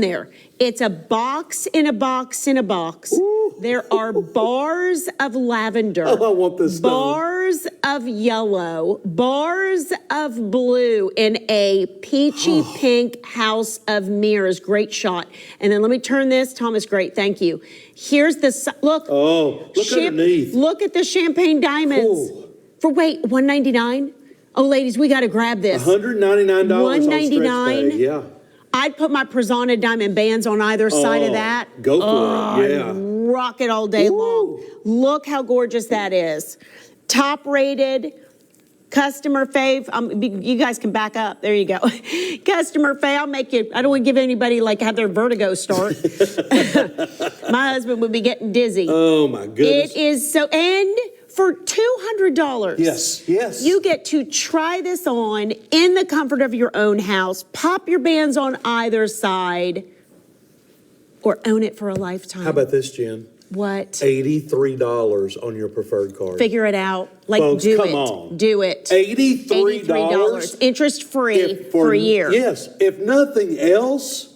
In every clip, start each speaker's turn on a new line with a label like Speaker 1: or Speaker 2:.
Speaker 1: there. It's a box in a box in a box.
Speaker 2: Ooh.
Speaker 1: There are bars of lavender.
Speaker 2: Oh, I want this stone.
Speaker 1: Bars of yellow, bars of blue in a peachy pink house of mirrors. Great shot. And then let me turn this. Thomas, great. Thank you. Here's the, look.
Speaker 2: Oh, look underneath.
Speaker 1: Look at the champagne diamonds.
Speaker 2: Ooh.
Speaker 1: For wait, $199? Oh, ladies, we got to grab this.
Speaker 2: $199 on stretch
Speaker 1: $199?
Speaker 2: day. Yeah.
Speaker 1: I'd put my Prasanna diamond bands on either side of that.
Speaker 2: Go for it, yeah.
Speaker 1: I'd rock it all day long. Look how gorgeous that is. Top rated, customer fave. You guys can back up. There you go. Customer fave. I'll make you, I don't want to give anybody like have their vertigo start. My husband would be getting dizzy.
Speaker 2: Oh my goodness.
Speaker 1: It is so, and for $200.
Speaker 2: Yes, yes.
Speaker 1: You get to try this on in the comfort of your own house, pop your bands on either side, or own it for a lifetime.
Speaker 2: How about this, Jen?
Speaker 1: What?
Speaker 2: $83 on your preferred card.
Speaker 1: Figure it out. Like,
Speaker 2: Folks,
Speaker 1: do
Speaker 2: come
Speaker 1: it.
Speaker 2: on.
Speaker 1: Do it.
Speaker 2: $83?
Speaker 1: Interest free for a year.
Speaker 2: Yes. If nothing else,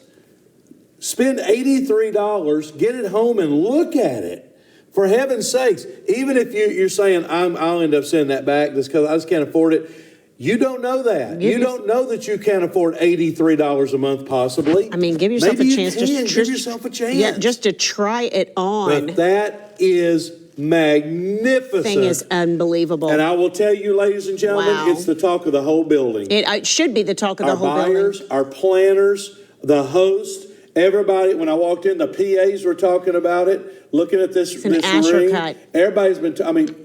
Speaker 2: spend $83, get it home and look at it. For heaven's sakes, even if you're saying, I'll end up sending that back just because I just can't afford it. You don't know that. You don't know that you can't afford $83 a month possibly.
Speaker 1: I mean, give yourself
Speaker 2: Maybe
Speaker 1: a chance.
Speaker 2: Give yourself a chance.
Speaker 1: Yeah, just to try it on.
Speaker 2: But that is magnificent.
Speaker 1: Thing is unbelievable.
Speaker 2: And I will tell you, ladies and gentlemen,
Speaker 1: Wow.
Speaker 2: it's the talk of the whole building.
Speaker 1: It should be the talk of the whole
Speaker 2: building. Our buyers, our planners, the host, everybody. When I walked in, the PAs were talking about it. Looking at this
Speaker 1: Asher
Speaker 2: ring,
Speaker 1: cut.
Speaker 2: Everybody's been.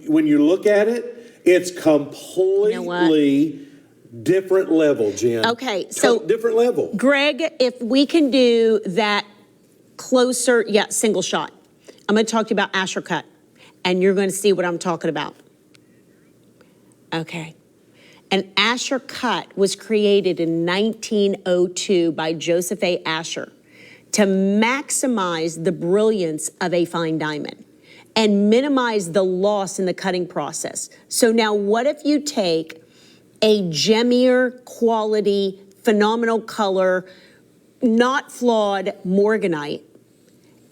Speaker 2: When you look at it, it's completely different level, Jen.
Speaker 1: Okay, so
Speaker 2: different level.
Speaker 1: Greg, if we can do that closer, single shot. I'm going to talk to you about Asher cut, and you're going to see what I'm talking about. Okay. An Asher cut was created in 1902 by Joseph A. Asher to maximize the brilliance of a fine diamond and minimize the loss in the cutting process. So now what if you take a gemmier quality, phenomenal color, not flawed morganite,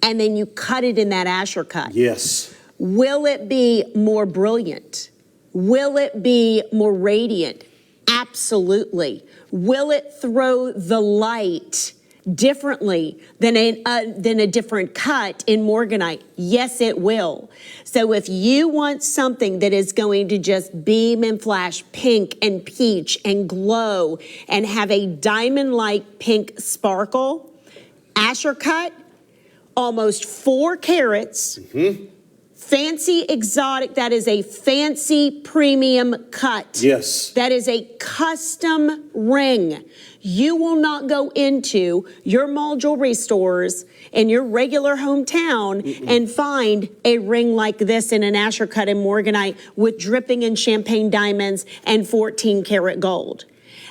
Speaker 1: and then you cut it in that Asher cut?
Speaker 2: Yes.
Speaker 1: Will it be more brilliant? Will it be more radiant? Absolutely. Will it throw the light differently than a different cut in morganite? Yes, it will. So if you want something that is going to just beam and flash pink and peach and glow and have a diamond-like pink sparkle, Asher cut, almost 4 carats, fancy exotic, that is a fancy premium cut.
Speaker 2: Yes.
Speaker 1: That is a custom ring. You will not go into your mall jewelry stores in your regular hometown and find a ring like this in an Asher cut in morganite with dripping in champagne diamonds and 14 karat gold.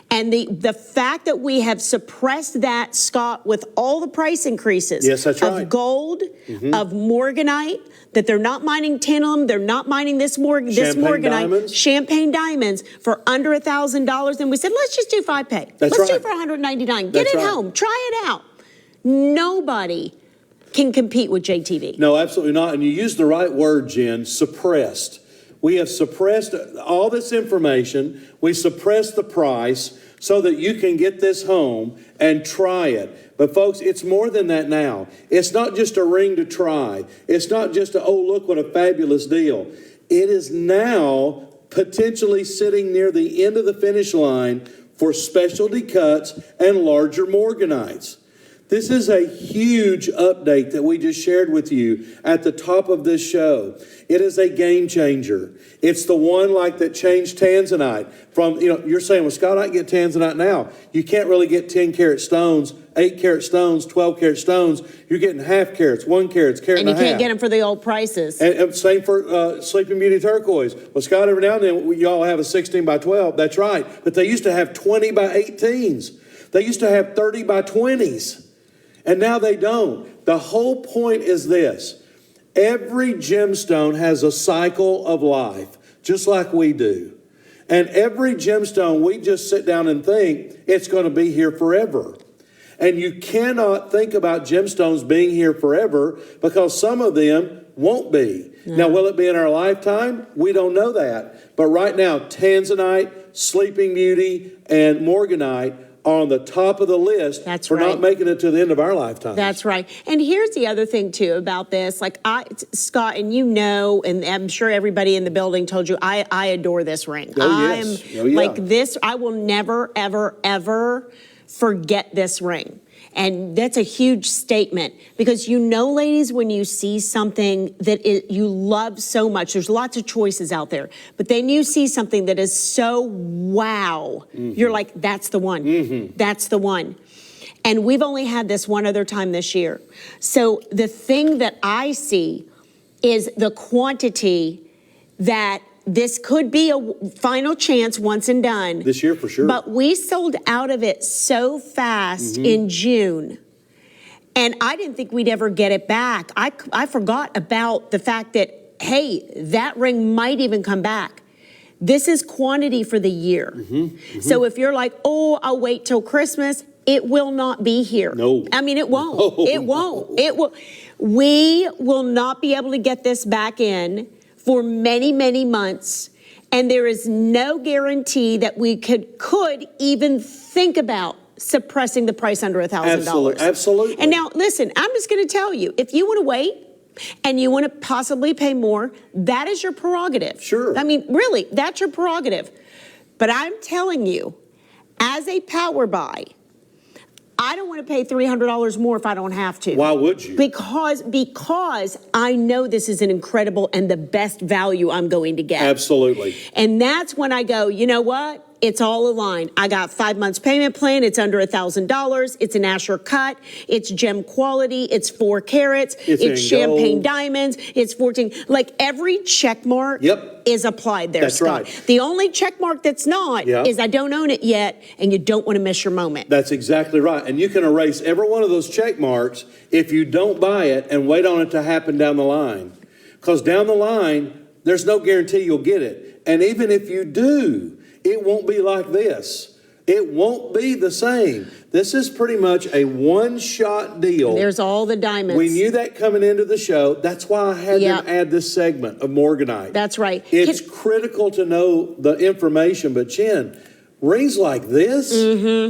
Speaker 1: And the fact that we have suppressed that, Scott, with all the price increases of gold, of morganite, that they're not mining tantalum, they're not mining this morganite, champagne diamonds for under $1,000. And we said, let's just do 5-pay. Let's do for $199. Get it home. Try it out. Nobody can compete with JTV.
Speaker 2: No, absolutely not. And you used the right word, Jen, suppressed. We have suppressed all this information. We suppressed the price so that you can get this home and try it. But folks, it's more than that now. It's not just a ring to try. It's not just oh, look what a fabulous deal. It is now potentially sitting near the end of the finish line for specialty cuts and larger morganites. This is a huge update that we just shared with you at the top of this show. It is a game changer. It's the one like that changed tanzanite from, you're saying, well, Scott, I can get tanzanite now. You can't really get 10 karat stones, 8 karat stones, 12 karat stones. You're getting half carats, 1 carat, carat and a half.
Speaker 1: And you can't get them for the old prices.
Speaker 2: And same for Sleeping Beauty turquoise. Well, Scott, every now and then y'all have a 16 by 12. That's right. But they used to have 20 by 18s. They used to have 30 by 20s. And now they don't. The whole point is this. Every gemstone has a cycle of life, just like we do. And every gemstone, we just sit down and think it's going to be here forever. And you cannot think about gemstones being here forever because some of them won't be. Now, will it be in our lifetime? We don't know that. But right now, Tanzanite, Sleeping Beauty, and Morganite are on the top of the list for not making it to the end of our lifetime.
Speaker 1: That's right. And here's the other thing, too, about this. Like, Scott, and you know, and I'm sure everybody in the building told you, I adore this ring.
Speaker 2: Oh, yes.
Speaker 1: Like this, I will never, ever, ever forget this ring. And that's a huge statement because you know, ladies, when you see something that you love so much, there's lots of choices out there, but then you see something that is so wow, you're like, that's the one, that's the one. And we've only had this one other time this year. So the thing that I see is the quantity that this could be a final chance once and done.
Speaker 2: This year for sure.
Speaker 1: But we sold out of it so fast in June. And I didn't think we'd ever get it back. I forgot about the fact that, hey, that ring might even come back. This is quantity for the year. So if you're like, oh, I'll wait till Christmas, it will not be here.
Speaker 2: No.
Speaker 1: I mean, it won't.
Speaker 2: No.
Speaker 1: It won't. It will. We will not be able to get this back in for many, many months, and there is no guarantee that we could even think about suppressing the price under $1,000.
Speaker 2: Absolutely.
Speaker 1: And now, listen, I'm just going to tell you, if you want to wait and you want to possibly pay more, that is your prerogative.
Speaker 2: Sure.
Speaker 1: I mean, really, that's your prerogative. But I'm telling you, as a power buy, I don't want to pay $300 more if I don't have to.
Speaker 2: Why would you?
Speaker 1: Because I know this is an incredible and the best value I'm going to get.
Speaker 2: Absolutely.
Speaker 1: And that's when I go, you know what? It's all aligned. I got 5 months payment plan. It's under $1,000. It's an Asher cut. It's gem quality. It's 4 carats. It's champagne diamonds. It's 14. Like every check mark is applied there,
Speaker 2: That's
Speaker 1: Scott.
Speaker 2: right.
Speaker 1: The only check mark that's not is I don't own it yet, and you don't want to miss your moment.
Speaker 2: That's exactly right. And you can erase every one of those check marks if you don't buy it and wait on it to happen down the line. Because down the line, there's no guarantee you'll get it. And even if you do, it won't be like this. It won't be the same. This is pretty much a one-shot deal.
Speaker 1: There's all the diamonds.
Speaker 2: We knew that coming into the show. That's why I had them add this segment of Morganite.
Speaker 1: That's right.
Speaker 2: It's critical to know the information, but Jen, rings like this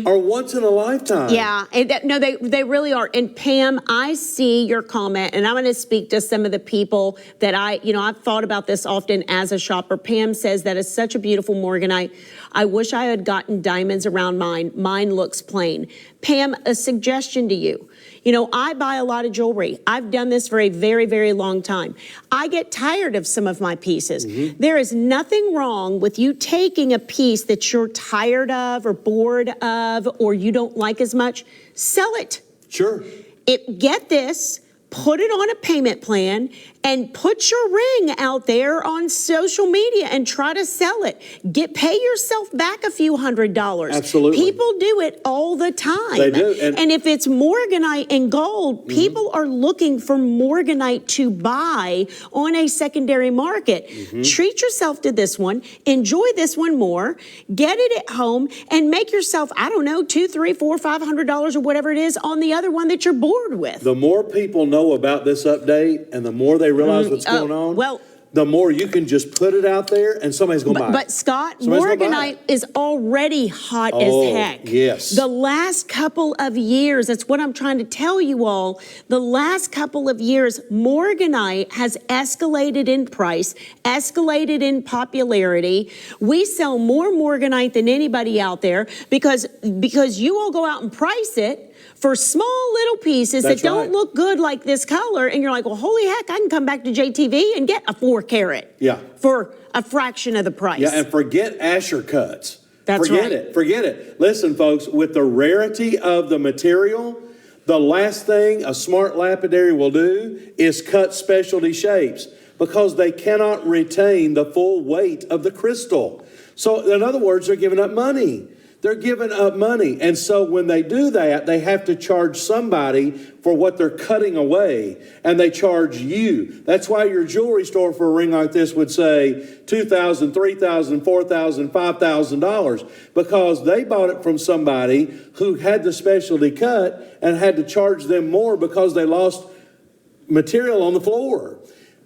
Speaker 2: are once in a lifetime.
Speaker 1: Yeah, no, they really are. And Pam, I see your comment, and I'm going to speak to some of the people that I've thought about this often as a shopper. Pam says that is such a beautiful Morganite. I wish I had gotten diamonds around mine. Mine looks plain. Pam, a suggestion to you. You know, I buy a lot of jewelry. I've done this for a very, very long time. I get tired of some of my pieces. There is nothing wrong with you taking a piece that you're tired of or bored of or you don't like as much, sell it.
Speaker 2: Sure.
Speaker 1: Get this, put it on a payment plan, and put your ring out there on social media and try to sell it. Pay yourself back a few $100s.
Speaker 2: Absolutely.
Speaker 1: People do it all the time.
Speaker 2: They do.
Speaker 1: And if it's Morganite and gold, people are looking for Morganite to buy on a secondary market. Treat yourself to this one. Enjoy this one more. Get it at home and make yourself, I don't know, $200, $300, $400, $500 or whatever it is on the other one that you're bored with.
Speaker 2: The more people know about this update and the more they realize what's going on, the more you can just put it out there and somebody's going to buy it.
Speaker 1: But Scott, Morganite is already hot as heck.
Speaker 2: Yes.
Speaker 1: The last couple of years, that's what I'm trying to tell you all, the last couple of years, Morganite has escalated in price, escalated in popularity. We sell more Morganite than anybody out there because you all go out and price it for small little pieces that don't look good like this color, and you're like, well, holy heck, I can come back to JTV and get a 4 carat for a fraction of the price.
Speaker 2: Yeah, and forget Asher cuts.
Speaker 1: That's
Speaker 2: Forget it. Listen, folks, with the rarity of the material, the last thing a smart lapidary will do is cut specialty shapes because they cannot retain the full weight of the crystal. So, in other words, they're giving up money. They're giving up money. And so when they do that, they have to charge somebody for what they're cutting away, and they charge you. That's why your jewelry store for a ring like this would say $2,000, $3,000, $4,000, $5,000, because they bought it from somebody who had the specialty cut and had to charge them more because they lost material on the floor.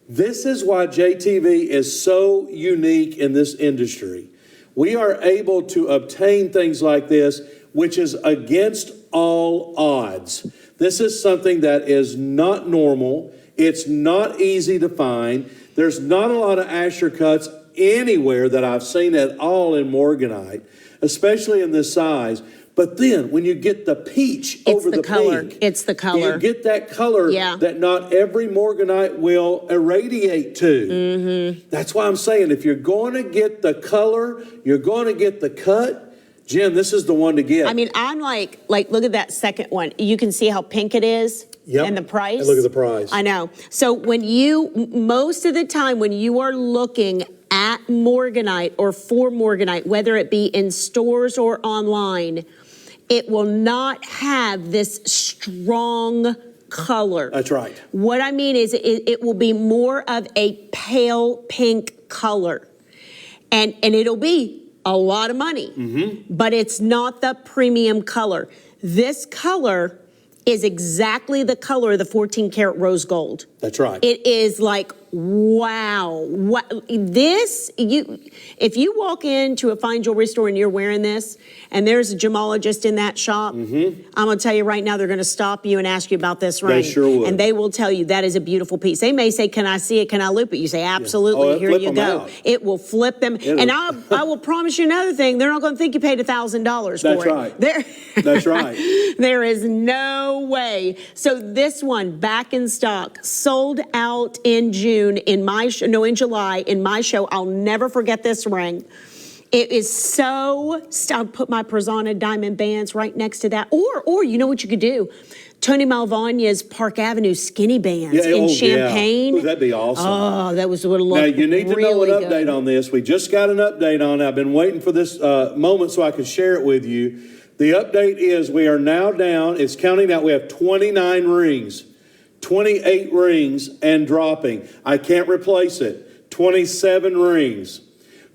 Speaker 2: This is why JTV is so unique in this industry. We are able to obtain things like this, which is against all odds. This is something that is not normal. It's not easy to find. There's not a lot of Asscher cuts anywhere that I've seen at all in morganite, especially in this size. But then when you get the peach over the
Speaker 1: color.
Speaker 2: pink,
Speaker 1: It's the color.
Speaker 2: you get that color that not every morganite will irradiate to. That's why I'm saying if you're going to get the color, you're going to get the cut. Jen, this is the one to get.
Speaker 1: I mean, I'm like, look at that second one. You can see how pink it is and the price.
Speaker 2: And look at the price.
Speaker 1: I know. So when most of the time when you are looking at morganite or for morganite, whether it be in stores or online, it will not have this strong color.
Speaker 2: That's right.
Speaker 1: What I mean is it will be more of a pale pink color. And it'll be a lot of money, but it's not the premium color. This color is exactly the color of the 14 karat rose gold.
Speaker 2: That's right.
Speaker 1: It is like, wow. If you walk into a fine jewelry store and you're wearing this, and there's a gemologist in that shop, I'm gonna tell you right now, they're gonna stop you and ask you about this ring.
Speaker 2: They sure would.
Speaker 1: And they will tell you that is a beautiful piece. They may say, can I see it? Can I loop it? You say, absolutely,
Speaker 2: Oh,
Speaker 1: here
Speaker 2: flip
Speaker 1: you
Speaker 2: them
Speaker 1: go.
Speaker 2: out.
Speaker 1: It will flip them. And I will promise you another thing, they're not gonna think you paid $1,000 for it.
Speaker 2: That's right.
Speaker 1: There,
Speaker 2: That's right.
Speaker 1: there is no way. So this one, back in stock, sold out in June in July in my show. I'll never forget this ring. It is so, I'll put my Prasanna diamond bands right next to that. Or you know what you could do? Tony Malvagna's Park Avenue skinny bands in Champagne.
Speaker 2: Yeah. Ooh, that'd be awesome.
Speaker 1: Oh, that was what it looked
Speaker 2: Now, you need to know an
Speaker 1: really
Speaker 2: update
Speaker 1: good.
Speaker 2: on this. We just got an update on it. I've been waiting for this moment so I could share it with you. The update is we are now down, it's counting out, we have 29 rings, 28 rings and dropping. I can't replace it. 27 rings.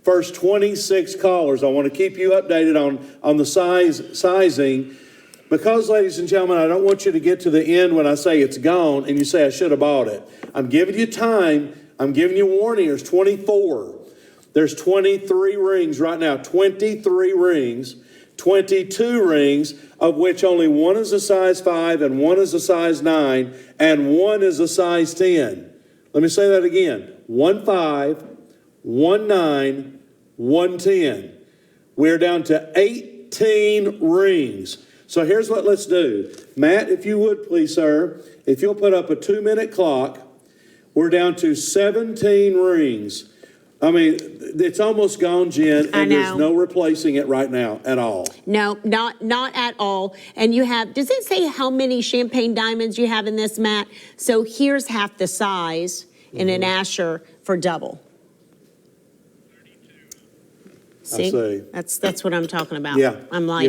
Speaker 2: First 26 callers. I want to keep you updated on the sizing. Because, ladies and gentlemen, I don't want you to get to the end when I say it's gone and you say I should have bought it. I'm giving you time. I'm giving you warning. There's 24. There's 23 rings right now. 23 rings. 22 rings, of which only one is a size 5 and one is a size 9 and one is a size 10. Let me say that again. 1 5, 1 9, 1 10. We're down to 18 rings. So here's what let's do. Matt, if you would please, sir, if you'll put up a 2-minute clock, we're down to 17 rings. I mean, it's almost gone, Jen, and there's no replacing it right now at all.
Speaker 1: No, not at all. And you have, does it say how many champagne diamonds you have in this, Matt? So here's half the size in an Asscher for double. See?
Speaker 2: I see.
Speaker 1: That's what I'm talking about.
Speaker 2: Yeah.
Speaker 1: I'm like,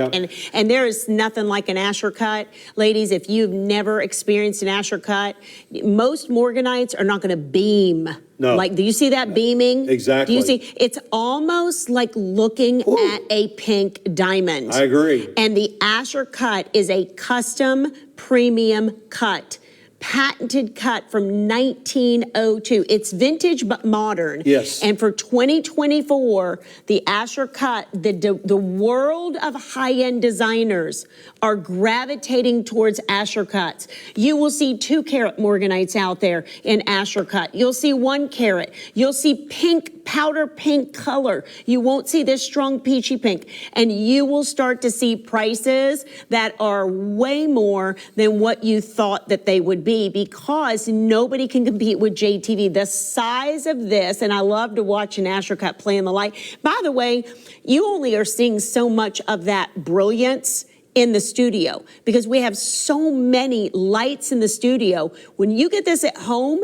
Speaker 1: and there is nothing like an Asscher cut. Ladies, if you've never experienced an Asscher cut, most morganites are not going to beam.
Speaker 2: No.
Speaker 1: Like, do you see that beaming?
Speaker 2: Exactly.
Speaker 1: Do you see? It's almost like looking at a pink diamond.
Speaker 2: I agree.
Speaker 1: And the Asscher cut is a custom premium cut. Patented cut from 1902. It's vintage but modern.
Speaker 2: Yes.
Speaker 1: And for 2024, the Asscher cut, the world of high-end designers are gravitating towards Asscher cuts. You will see 2 karat morganites out there in Asscher cut. You'll see 1 karat. You'll see pink, powder pink color. You won't see this strong peachy pink. And you will start to see prices that are way more than what you thought that they would be, because nobody can compete with JTV. The size of this, and I love to watch an Asscher cut play in the light. By the way, you only are seeing so much of that brilliance in the studio because we have so many lights in the studio. When you get this at home,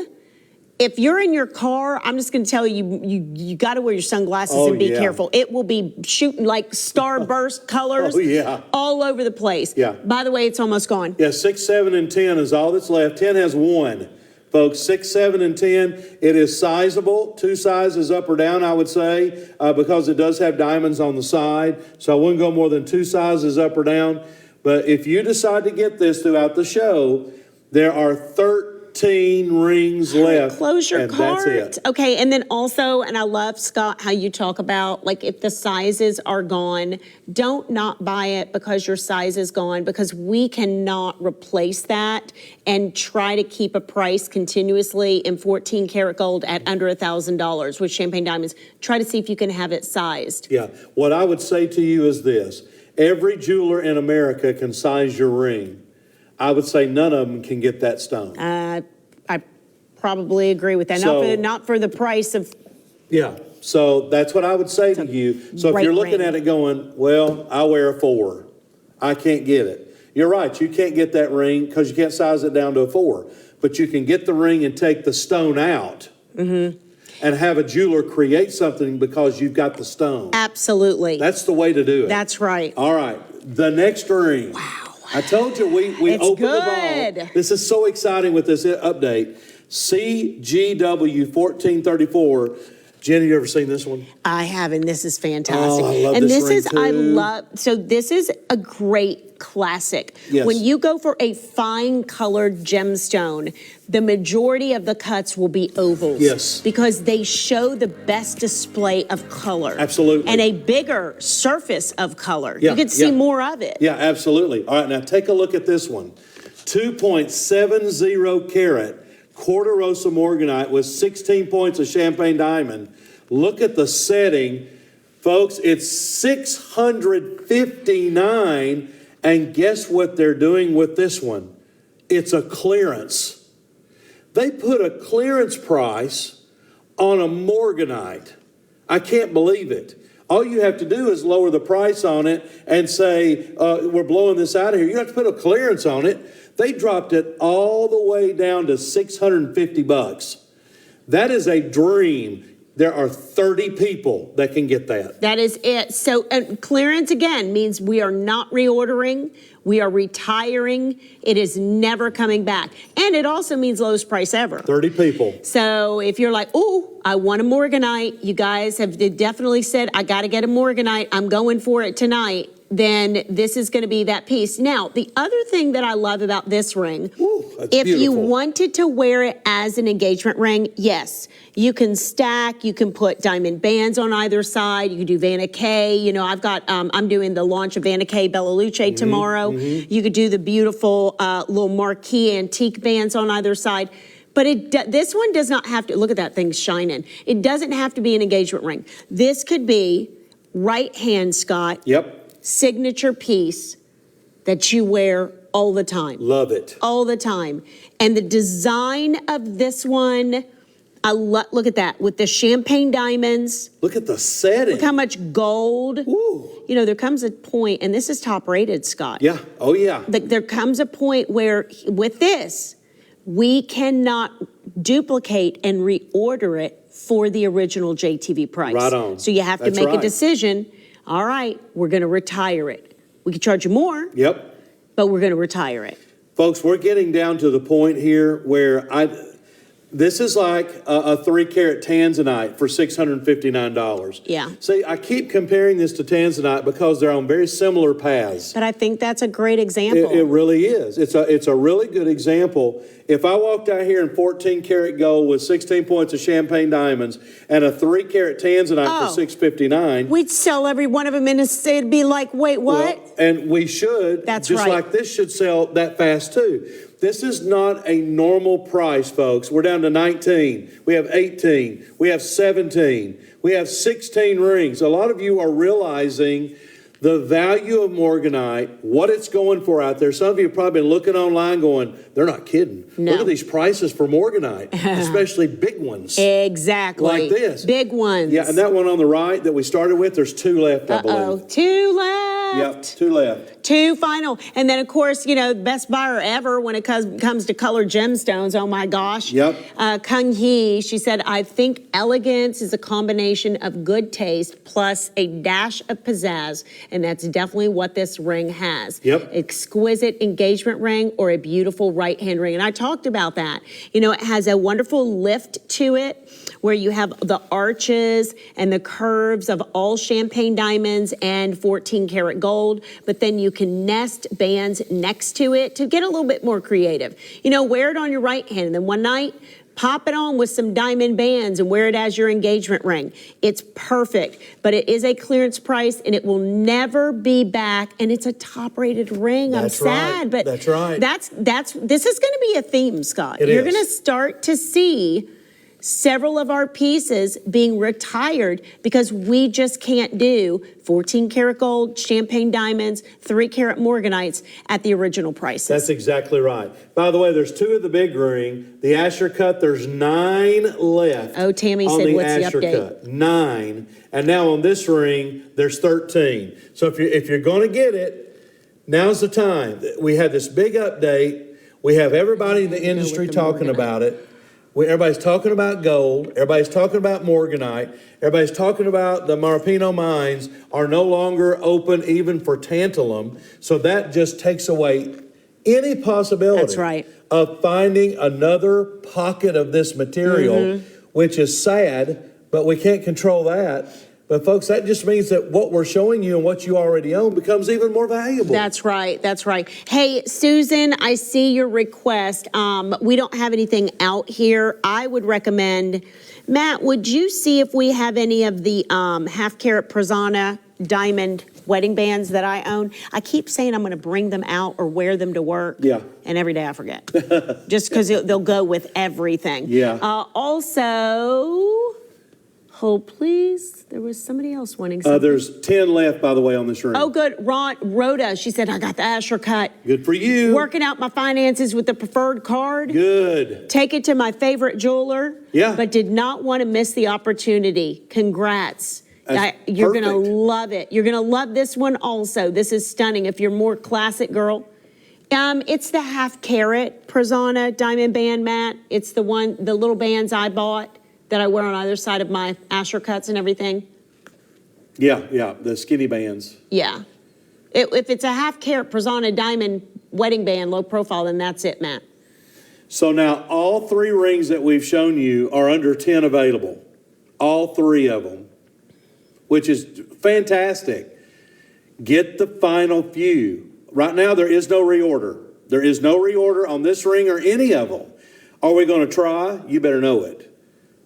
Speaker 1: If you're in your car, I'm just going to tell you, you got to wear your sunglasses
Speaker 2: Oh,
Speaker 1: and be
Speaker 2: yeah.
Speaker 1: careful. It will be shooting like starburst colors
Speaker 2: Oh, yeah.
Speaker 1: all over the place.
Speaker 2: Yeah.
Speaker 1: By the way, it's almost gone.
Speaker 2: Yeah, 6, 7, and 10 is all that's left. 10 has one. Folks, 6, 7, and 10, it is sizable. 2 sizes up or down, I would say, because it does have diamonds on the side. So I wouldn't go more than 2 sizes up or down. But if you decide to get this throughout the show, there are 13 rings left.
Speaker 1: Close your
Speaker 2: and
Speaker 1: cart.
Speaker 2: That's it.
Speaker 1: Okay, and then also, and I love, Scott, how you talk about, like, if the sizes are gone, don't not buy it because your size is gone, because we cannot replace that and try to keep a price continuously in 14 karat gold at under $1,000 with champagne diamonds. Try to see if you can have it sized.
Speaker 2: Yeah. What I would say to you is this. Every jeweler in America can size your ring. I would say none of them can get that stone.
Speaker 1: I probably agree with that.
Speaker 2: So-
Speaker 1: Not for the price of,
Speaker 2: Yeah. So that's what I would say to you. So if
Speaker 1: great
Speaker 2: you're looking
Speaker 1: ring.
Speaker 2: at it going, well, I wear a 4. I can't get it. You're right. You can't get that ring because you can't size it down to a 4. But you can get the ring and take the stone out and have a jeweler create something because you've got the stone.
Speaker 1: absolutely.
Speaker 2: That's the way to do it.
Speaker 1: That's right.
Speaker 2: All right. The next ring.
Speaker 1: Wow.
Speaker 2: I told you we
Speaker 1: It's
Speaker 2: opened the
Speaker 1: good.
Speaker 2: ball. This is so exciting with this update. CGW 1434. Jenny, you ever seen this one?
Speaker 1: I have, and this is fantastic.
Speaker 2: Oh, I love
Speaker 1: and
Speaker 2: this ring
Speaker 1: is, I
Speaker 2: too.
Speaker 1: love, so this is a great classic.
Speaker 2: Yes.
Speaker 1: When you go for a fine colored gemstone, the majority of the cuts will be ovals.
Speaker 2: Yes.
Speaker 1: Because they show the best display of color.
Speaker 2: Absolutely.
Speaker 1: And a bigger surface of color.
Speaker 2: Yeah,
Speaker 1: You could see
Speaker 2: yeah.
Speaker 1: more of it.
Speaker 2: Yeah, absolutely. All right, now take a look at this one. 2.70 carat quarter rosa morganite with 16 points of champagne diamond. Look at the setting. Folks, it's $659. And guess what they're doing with this one? It's a clearance. They put a clearance price on a morganite. I can't believe it. All you have to do is lower the price on it and say, we're blowing this out of here. You don't have to put a clearance on it. They dropped it all the way down to $650. That is a dream. There are 30 people that can get that.
Speaker 1: That is it. So clearance again means we are not reordering. We are retiring. It is never coming back. And it also means lowest price ever.
Speaker 2: 30 people.
Speaker 1: So if you're like, oh, I want a morganite, you guys have definitely said, I got to get a morganite. I'm going for it tonight. Then this is going to be that piece. Now, the other thing that I love about this ring,
Speaker 2: That's
Speaker 1: if you
Speaker 2: beautiful.
Speaker 1: wanted to wear it as an engagement ring, yes, you can stack, you can put diamond bands on either side, you can do Vanna Kay. You know, I've got, I'm doing the launch of Vanna Kay Bella Luce tomorrow. You could do the beautiful little marquee antique bands on either side. But this one does not have to, look at that thing shining. It doesn't have to be an engagement ring. This could be right hand, Scott.
Speaker 2: Yep.
Speaker 1: Signature piece that you wear all the time.
Speaker 2: Love it.
Speaker 1: All the time. And the design of this one, look at that, with the champagne diamonds.
Speaker 2: Look at the setting.
Speaker 1: Look how much gold.
Speaker 2: Ooh.
Speaker 1: You know, there comes a point, and this is top rated, Scott.
Speaker 2: Yeah. Oh, yeah.
Speaker 1: There comes a point where with this, we cannot duplicate and reorder it for the original JTV price.
Speaker 2: Right on.
Speaker 1: So you have to
Speaker 2: That's
Speaker 1: make a
Speaker 2: right.
Speaker 1: decision. All right, we're going to retire it. We could charge you more,
Speaker 2: Yep.
Speaker 1: but we're going to retire it.
Speaker 2: Folks, we're getting down to the point here where this is like a 3-carat tanzanite for $659.
Speaker 1: Yeah.
Speaker 2: See, I keep comparing this to tanzanite because they're on very similar paths.
Speaker 1: But I think that's a great example.
Speaker 2: It really is. It's a really good example. If I walked out here in 14-karat gold with 16 points of champagne diamonds and a 3-carat tanzanite for $659.
Speaker 1: We'd sell every one of them and it'd be like, wait, what?
Speaker 2: Well, and we should.
Speaker 1: That's
Speaker 2: just
Speaker 1: right.
Speaker 2: like this should sell that fast too. This is not a normal price, folks. We're down to 19. We have 18. We have 17. We have 16 rings. A lot of you are realizing the value of morganite, what it's going for out there. Some of you have probably been looking online going, they're not kidding.
Speaker 1: No.
Speaker 2: Look at these prices for morganite, especially big ones.
Speaker 1: Exactly.
Speaker 2: Like this.
Speaker 1: Big ones.
Speaker 2: Yeah, and that one on the right that we started with, there's 2 left, I believe.
Speaker 1: 2 left.
Speaker 2: Yep, 2 left.
Speaker 1: 2 final. And then, of course, you know, best buyer ever when it comes to colored gemstones. Oh, my gosh.
Speaker 2: Yep.
Speaker 1: Kung Hee, she said, I think elegance is a combination of good taste plus a dash of pizzazz. And that's definitely what this ring has.
Speaker 2: Yep.
Speaker 1: Exquisite engagement ring or a beautiful right-hand ring. And I talked about that. You know, it has a wonderful lift to it where you have the arches and the curves of all champagne diamonds and 14 karat gold, but then you can nest bands next to it to get a little bit more creative. You know, wear it on your right hand and then one night, pop it on with some diamond bands and wear it as your engagement ring. It's perfect, but it is a clearance price and it will never be back. And it's a top rated ring.
Speaker 2: That's
Speaker 1: I'm sad,
Speaker 2: right.
Speaker 1: but
Speaker 2: That's right.
Speaker 1: This is going to be a theme, Scott.
Speaker 2: is.
Speaker 1: You're going to start to see several of our pieces being retired because we just can't do 14 karat gold, champagne diamonds, 3 karat morganites at the original prices.
Speaker 2: That's exactly right. By the way, there's 2 of the big ring. The Asher cut, there's 9 left.
Speaker 1: Oh, Tammy
Speaker 2: on
Speaker 1: said,
Speaker 2: the
Speaker 1: what's the
Speaker 2: Asher
Speaker 1: update?
Speaker 2: Cut. 9. And now on this ring, there's 13. So if you're going to get it, now's the time. We had this big update. We have everybody in the industry
Speaker 1: the
Speaker 2: talking
Speaker 1: morganite.
Speaker 2: about it. Everybody's talking about gold. Everybody's talking about morganite. Everybody's talking about the Marpino mines are no longer open even for tantalum. So that just takes away any possibility
Speaker 1: That's right.
Speaker 2: of finding another pocket of this material, which is sad, but we can't control that. But folks, that just means that what we're showing you and what you already own becomes even more valuable.
Speaker 1: That's right. That's right. Hey, Susan, I see your request. We don't have anything out here. I would recommend, Matt, would you see if we have any of the half carat Prasanna diamond wedding bands that I own? I keep saying I'm going to bring them out or wear them to work.
Speaker 2: Yeah.
Speaker 1: And every day I forget. Just because they'll go with everything.
Speaker 2: Yeah.
Speaker 1: Also, hold please. There was somebody else wanting something.
Speaker 2: There's 10 left, by the way, on this ring.
Speaker 1: Oh, good. Rhoda, she said, I got the Asher cut.
Speaker 2: Good for you.
Speaker 1: Working out my finances with the preferred card.
Speaker 2: Good.
Speaker 1: Take it to my favorite jeweler.
Speaker 2: Yeah.
Speaker 1: But did not want to miss the opportunity. Congrats.
Speaker 2: That's
Speaker 1: You're going to
Speaker 2: perfect.
Speaker 1: love it. You're going to love this one also. This is stunning. If you're more classic girl. It's the half carat Prasanna diamond band, Matt. It's the little bands I bought that I wear on either side of my Asher cuts and everything.
Speaker 2: Yeah, the skinny bands.
Speaker 1: Yeah. If it's a half carat Prasanna diamond wedding band, low profile, then that's it, Matt.
Speaker 2: So now all 3 rings that we've shown you are under 10 available. All 3 of them, which is fantastic. Get the final few. Right now, there is no reorder. There is no reorder on this ring or any of them. Are we going to try? You better know it.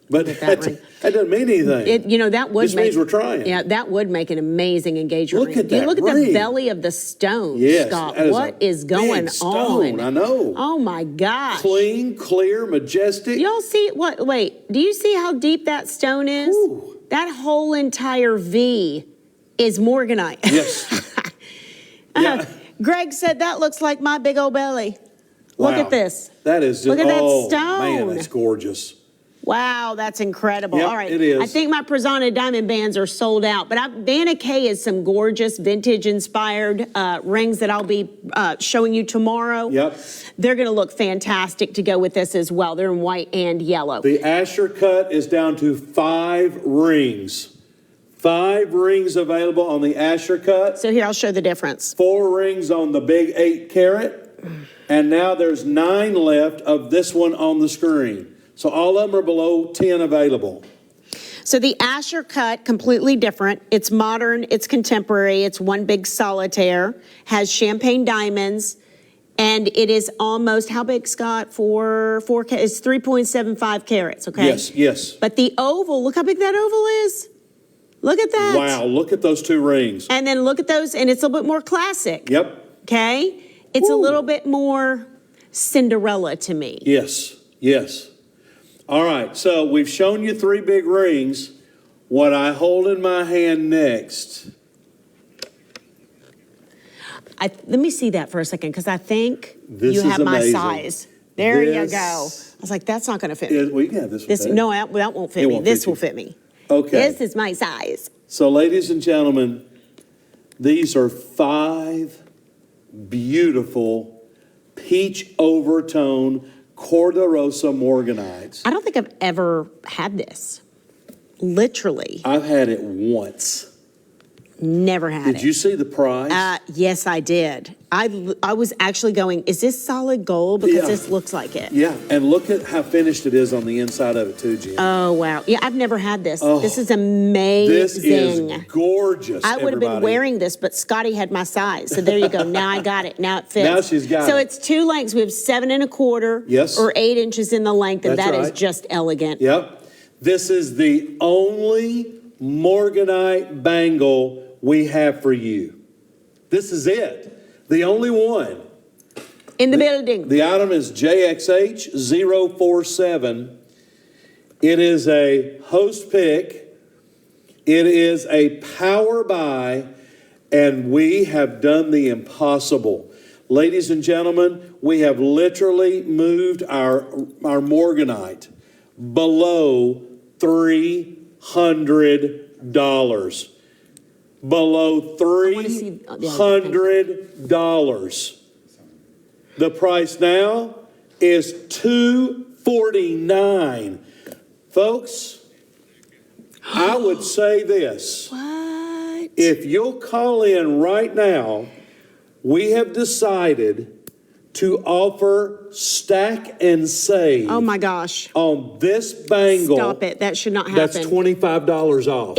Speaker 2: But that doesn't mean anything.
Speaker 1: That would
Speaker 2: Just means we're trying.
Speaker 1: Yeah, that would make an amazing engagement
Speaker 2: Look
Speaker 1: ring.
Speaker 2: at that
Speaker 1: Look at
Speaker 2: ring.
Speaker 1: the belly of the stone,
Speaker 2: Yes,
Speaker 1: Scott.
Speaker 2: that is
Speaker 1: What
Speaker 2: a
Speaker 1: is going
Speaker 2: big stone,
Speaker 1: on?
Speaker 2: I know.
Speaker 1: Oh my gosh.
Speaker 2: Clean, clear, majestic.
Speaker 1: Y'all see what? Wait, do you see how deep that stone is?
Speaker 2: Ooh.
Speaker 1: That whole entire V is morganite.
Speaker 2: Yes. Yeah.
Speaker 1: Greg said that looks like my big old belly. Look
Speaker 2: Wow.
Speaker 1: at this.
Speaker 2: That is just,
Speaker 1: Look at that
Speaker 2: oh,
Speaker 1: stone.
Speaker 2: man, that's gorgeous.
Speaker 1: Wow, that's incredible.
Speaker 2: Yep,
Speaker 1: All right.
Speaker 2: it is.
Speaker 1: I think my Prasanna diamond bands are sold out, but Vanna K is some gorgeous vintage inspired rings that I'll be showing you tomorrow.
Speaker 2: Yep.
Speaker 1: They're going to look fantastic to go with this as well. They're in white and yellow.
Speaker 2: The Asher cut is down to 5 rings. 5 rings available on the Asher cut.
Speaker 1: So here, I'll show the difference.
Speaker 2: 4 rings on the big 8 carat. And now there's 9 left of this one on the screen. So all of them are below 10 available.
Speaker 1: So the Asher cut, completely different. It's modern, it's contemporary, it's one big solitaire, has champagne diamonds, and it is almost, how big, Scott? It's 3.75 carats, okay?
Speaker 2: Yes.
Speaker 1: But the oval, look how big that oval is. Look at that.
Speaker 2: Wow, look at those 2 rings.
Speaker 1: And then look at those, and it's a little bit more classic.
Speaker 2: Yep.
Speaker 1: Okay? It's a
Speaker 2: Woo.
Speaker 1: little bit more Cinderella to me.
Speaker 2: Yes. All right, so we've shown you 3 big rings. What I hold in my hand next.
Speaker 1: Let me see that for a second, because I think
Speaker 2: This
Speaker 1: you
Speaker 2: is
Speaker 1: have my
Speaker 2: amazing.
Speaker 1: size. There you
Speaker 2: This
Speaker 1: go. I was like, that's not going to fit me.
Speaker 2: Well, you can have this one.
Speaker 1: No, that won't fit
Speaker 2: It
Speaker 1: me.
Speaker 2: won't
Speaker 1: This
Speaker 2: fit you.
Speaker 1: will fit me.
Speaker 2: Okay.
Speaker 1: This is my size.
Speaker 2: So, ladies and gentlemen, These are 5 beautiful peach overtone Corderosa morganites.
Speaker 1: I don't think I've ever had this. Literally,
Speaker 2: I've had it once.
Speaker 1: never had it.
Speaker 2: Did you see the price?
Speaker 1: Yes, I did. I was actually going, is this solid gold? Because
Speaker 2: Yeah.
Speaker 1: this looks like it.
Speaker 2: Yeah, and look at how finished it is on the inside of it too, Jen.
Speaker 1: Oh, wow. Yeah, I've never had this.
Speaker 2: Oh,
Speaker 1: This is amazing.
Speaker 2: This is gorgeous.
Speaker 1: I would have been
Speaker 2: everybody.
Speaker 1: wearing this, but Scotty had my size. So there you go. Now I got it. Now it fits.
Speaker 2: Now she's got
Speaker 1: so
Speaker 2: it.
Speaker 1: it's 2 lengths. We have 7 1/4
Speaker 2: Yes.
Speaker 1: or 8 inches in the length, and
Speaker 2: That's
Speaker 1: that is
Speaker 2: right.
Speaker 1: just elegant.
Speaker 2: Yep. This is the only morganite bangle we have for you. This is it. The only one.
Speaker 1: In the building.
Speaker 2: The item is JXH047. It is a host pick. It is a power buy, and we have done the impossible. Ladies and gentlemen, we have literally moved our morganite below $300. Below
Speaker 1: wanna see the other thing.
Speaker 2: $300. The price now is $249. Folks, I would say this.
Speaker 1: What?
Speaker 2: If you'll call in right now, we have decided to offer stack and save
Speaker 1: Oh my gosh.
Speaker 2: on this bangle.
Speaker 1: Stop it. That should not happen.
Speaker 2: That's $25 off.